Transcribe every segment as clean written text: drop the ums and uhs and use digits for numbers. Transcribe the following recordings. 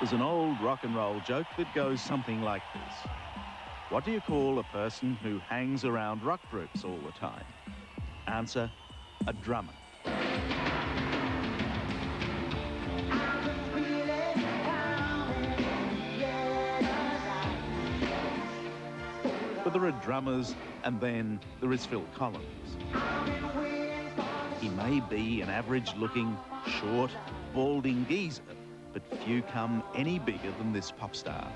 There's an old rock and roll joke that goes something like this. What do you call a person who hangs around rock groups all the time? Answer, a drummer. But there are drummers, and then there is Phil Collins. He may be an average-looking, short, balding geezer, but few come any bigger than this pop star.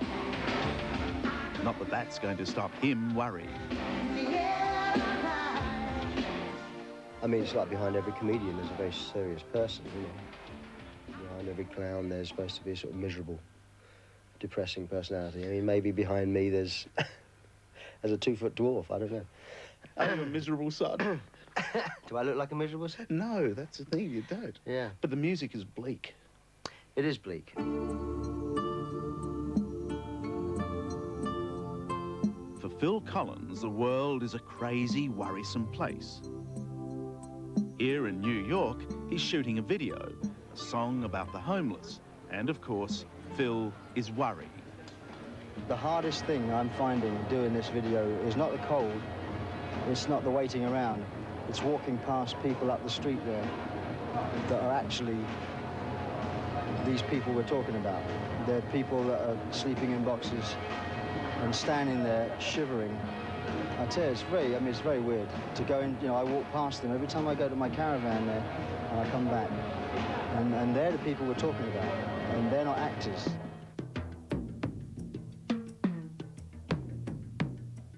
Not that that's going to stop him worrying. I mean, it's like behind every comedian there's a very serious person, you know. Behind every clown there's supposed to be a sort of miserable, depressing personality. I mean, maybe behind me there's a 2-foot dwarf, I don't know. Are you a miserable son? Do I look like a miserable son? No, that's the thing, you don't. Yeah. But the music is bleak. It is bleak. For Phil Collins, the world is a crazy, worrisome place. Here in New York, he's shooting a video, a song about the homeless. And of course, Phil is worried. The hardest thing I'm finding doing this video is not the cold, it's not the waiting around, it's walking past people up the street there that are actually these people we're talking about. They're people that are sleeping in boxes and standing there shivering. I tell you, it's very weird to go in, you know, I walk past them every time I go to my caravan there and I come back. And they're the people we're talking about, and they're not actors.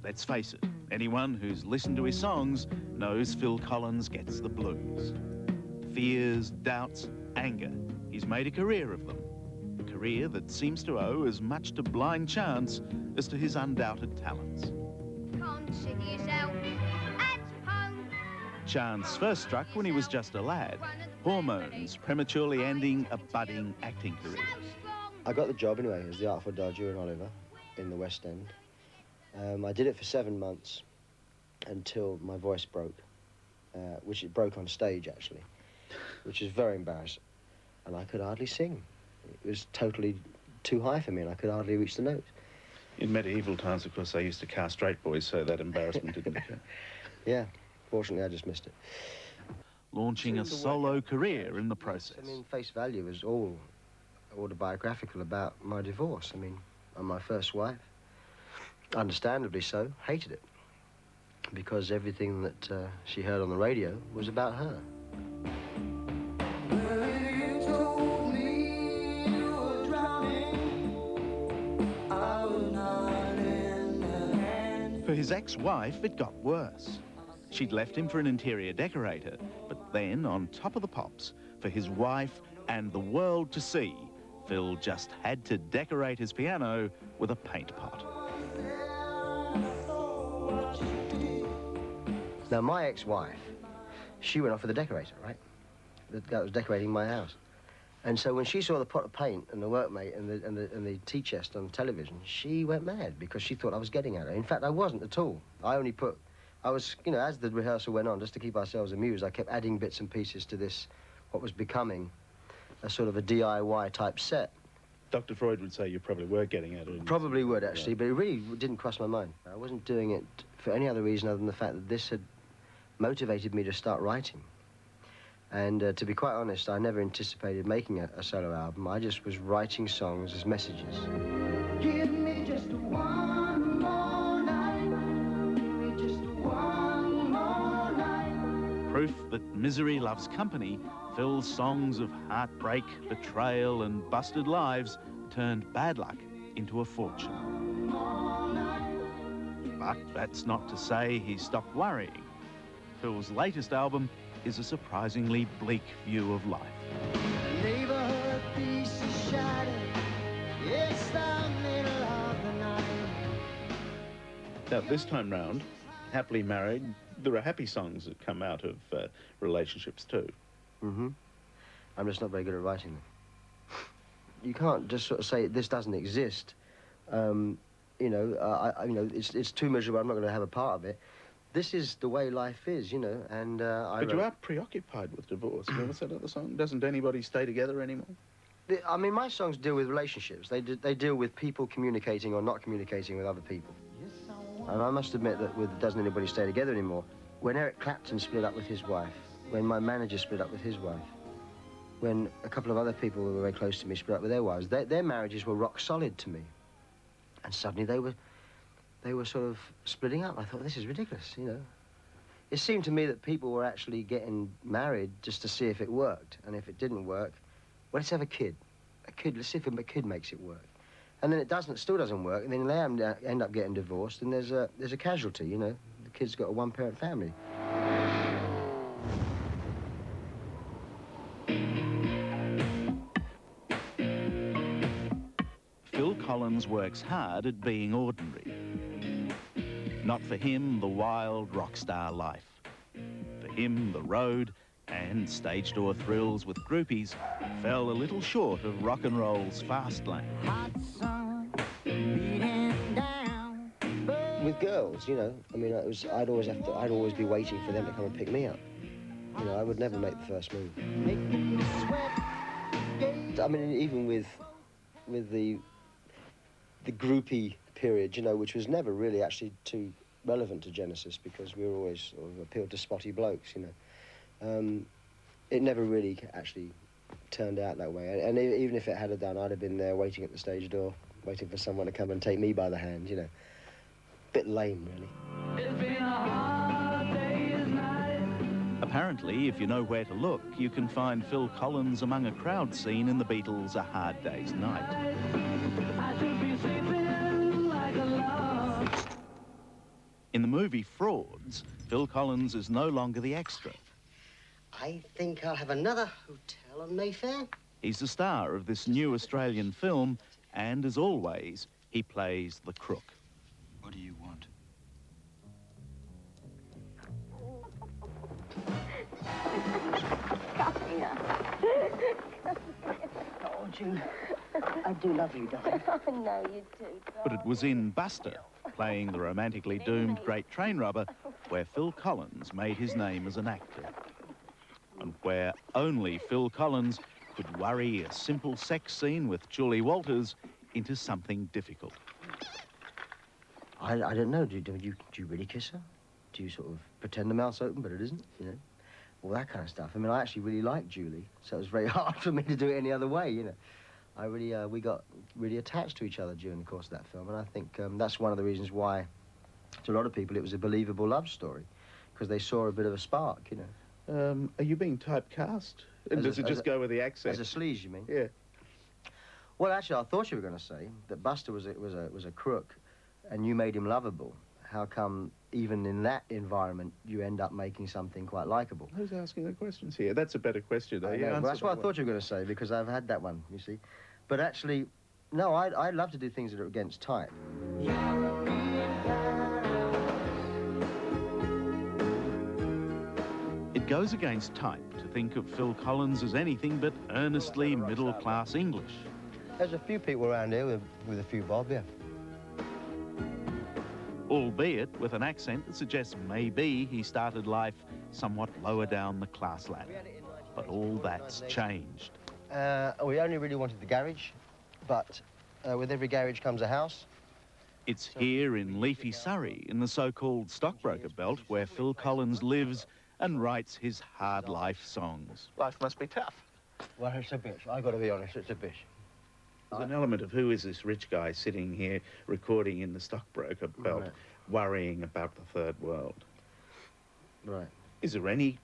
Let's face it, anyone who's listened to his songs knows Phil Collins gets the blues. Fears, doubts, anger. He's made a career of them. A career that seems to owe as much to blind chance as to his undoubted talents. Consider yourself at home. Chance first struck when he was just a lad. Hormones prematurely ending a budding acting career. I got the job anyway as the Artful Dodger in Oliver in the West End. I did it for 7 months until my voice broke, which it broke on stage actually, which is very embarrassing. And I could hardly sing. It was totally too high for me and I could hardly reach the note. In medieval times, of course, they used to castrate boys, so that embarrassment didn't occur. Yeah, fortunately I just missed it. Launching a solo career in the process. I mean, face value was all autobiographical about my divorce. I mean, and my first wife, understandably so, hated it. Because everything that she heard on the radio was about her. For his ex-wife, it got worse. She'd left him for an interior decorator, but then, on top of the pops, for his wife and the world to see, Phil just had to decorate his piano with a paint pot. Now, my ex-wife, she went off with a decorator, right? That was decorating my house. And so when she saw the pot of paint and the workmate and the tea chest on the television, she went mad because she thought I was getting at her. In fact, I wasn't at all. I was, you know, as the rehearsal went on, just to keep ourselves amused, I kept adding bits and pieces to this, what was becoming a sort of a DIY type set. Dr. Freud would say you probably were getting at it. Probably would, actually, but it really didn't cross my mind. I wasn't doing it for any other reason other than the fact that this had motivated me to start writing. And to be quite honest, I never anticipated making a solo album. I just was writing songs as messages. Give me just one more night. Give me just one more night. Proof that misery loves company, Phil's songs of heartbreak, betrayal and busted lives turned bad luck into a fortune. But that's not to say he stopped worrying. Phil's latest album is a surprisingly bleak view of life. Neighborhood pieces shattered. It's the middle of the night. Now, this time round, happily married, there are happy songs that come out of relationships too. Mm-hmm. I'm just not very good at writing them. You can't just sort of say this doesn't exist. You know, you know, it's too miserable. I'm not going to have a part of it. This is the way life is, you know, and But you are preoccupied with divorce. You ever said that the song? Doesn't anybody stay together anymore? I mean, my songs deal with relationships. They deal with people communicating or not communicating with other people. And I must admit that with Doesn't Anybody Stay Together Anymore, when Eric Clapton split up with his wife, when my manager split up with his wife, when a couple of other people who were very close to me split up with their wives, their marriages were rock solid to me. And suddenly they were sort of splitting up. I thought, this is ridiculous, you know. It seemed to me that people were actually getting married just to see if it worked. And if it didn't work, well, let's have a kid. Let's see if a kid makes it work. And then it still doesn't work, and then they end up getting divorced, and there's a casualty, you know. The kid's got a one-parent family. Phil Collins works hard at being ordinary. Not for him, the wild rock star life. For him, the road and stage door thrills with groupies fell a little short of rock and roll's fast lane. With girls, you know, I mean, I'd always be waiting for them to come and pick me up. You know, I would never make the first move. I mean, even with the groupie period, you know, which was never really actually too relevant to Genesis because we were always sort of appealed to spotty blokes, you know. It never really actually turned out that way. And even if it had done, I'd have been there waiting at the stage door, waiting for someone to come and take me by the hand, you know. Bit lame, really. It's been a hard day's night. Apparently, if you know where to look, you can find Phil Collins among a crowd scene in the Beatles' A Hard Day's Night. I should be sleeping like a log. In the movie Frauds, Phil Collins is no longer the extra. I think I'll have another hotel on Mayfair. He's the star of this new Australian film, and as always, he plays the crook. What do you want? Come here. Oh, June, I do love you, darling. I know you do. But it was in Buster, playing the romantically doomed great train robber, where Phil Collins made his name as an actor. And where only Phil Collins could worry a simple sex scene with Julie Walters into something difficult. I don't know. Do you really kiss her? Do you sort of pretend the mouth's open, but it isn't? You know, all that kind of stuff. I mean, I actually really liked Julie, so it was very hard for me to do it any other way. You know, we got really attached to each other during the course of that film, and I think that's one of the reasons why, to a lot of people, it was a believable love story, because they saw a bit of a spark. You know. Are you being typecast? Does it just go with the accent? As a sleaze, you mean? Yeah. Well, actually, I thought you were going to say that Buster was a crook, and you made him lovable. How come, even in that environment, you end up making something quite likable? Who's asking the questions here? That's a better question. I know, well, that's what I thought you were going to say, because I've had that one, you see. But actually, no, I love to do things that are against type. It goes against type to think of Phil Collins as anything but earnestly middle-class English. There's a few people around here with a few bob, yeah. Albeit with an accent that suggests maybe he started life somewhat lower down the class ladder. But all that's changed. We only really wanted the garage, but with every garage comes a house. It's here in leafy Surrey, in the so-called stockbroker belt, where Phil Collins lives and writes his hard life songs. Life must be tough. Well, it's a bitch. I've got to be honest, it's a bitch. There's an element of who is this rich guy sitting here recording in the stockbroker belt, worrying about the third world. Right. Is there any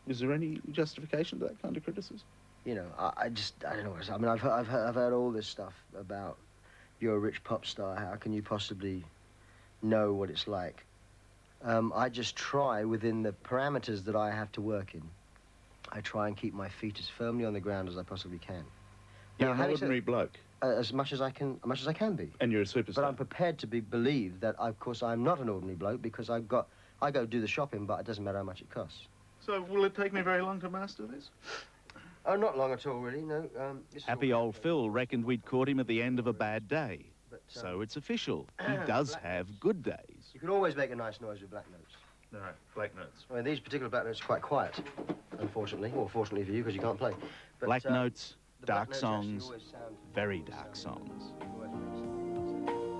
justification to that kind of criticism? You know, I don't know what to say. I mean, I've heard all this stuff about you're a rich pop star. How can you possibly know what it's like? I just try, within the parameters that I have to work in, I try and keep my feet as firmly on the ground as I possibly can. You're Now, an ordinary bloke. As much as I can be. And you're a superstar. But I'm prepared to believe that, of course, I'm not an ordinary bloke, because I go do the shopping, but it doesn't matter how much it costs. So will it take me very long to master this? Oh, not long at all, really, no. Happy old Phil reckoned we'd caught him at the end of a bad day. But, So it's official. He does have good days. You can always make a nice noise with black notes. No, black notes. I mean, these particular black notes are quite quiet, unfortunately. Or fortunately for you, because you can't play. But, Black notes Dark black notes actually songs, always sound- very dark songs. always makes-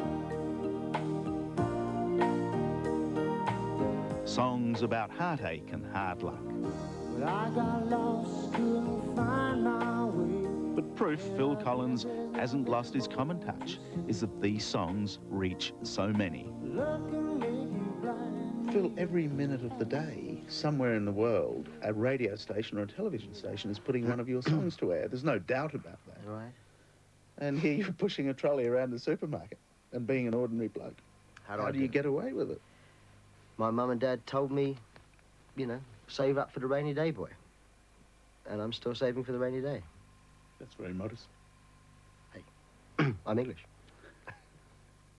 Songs about heartache and hard luck. But I got lost, couldn't find my way. But proof Phil Collins hasn't lost his common touch is that these songs reach so many. Look can make you blind. Phil, every minute of the day, somewhere in the world, a radio station or a television station is putting one of your songs to air. There's no doubt about that. Right. And here you're pushing a trolley around the supermarket and being an ordinary bloke. How do you get away with it? My mum and dad told me, you know, save up for the rainy day, boy. And I'm still saving for the rainy day. That's very modest. I'm English.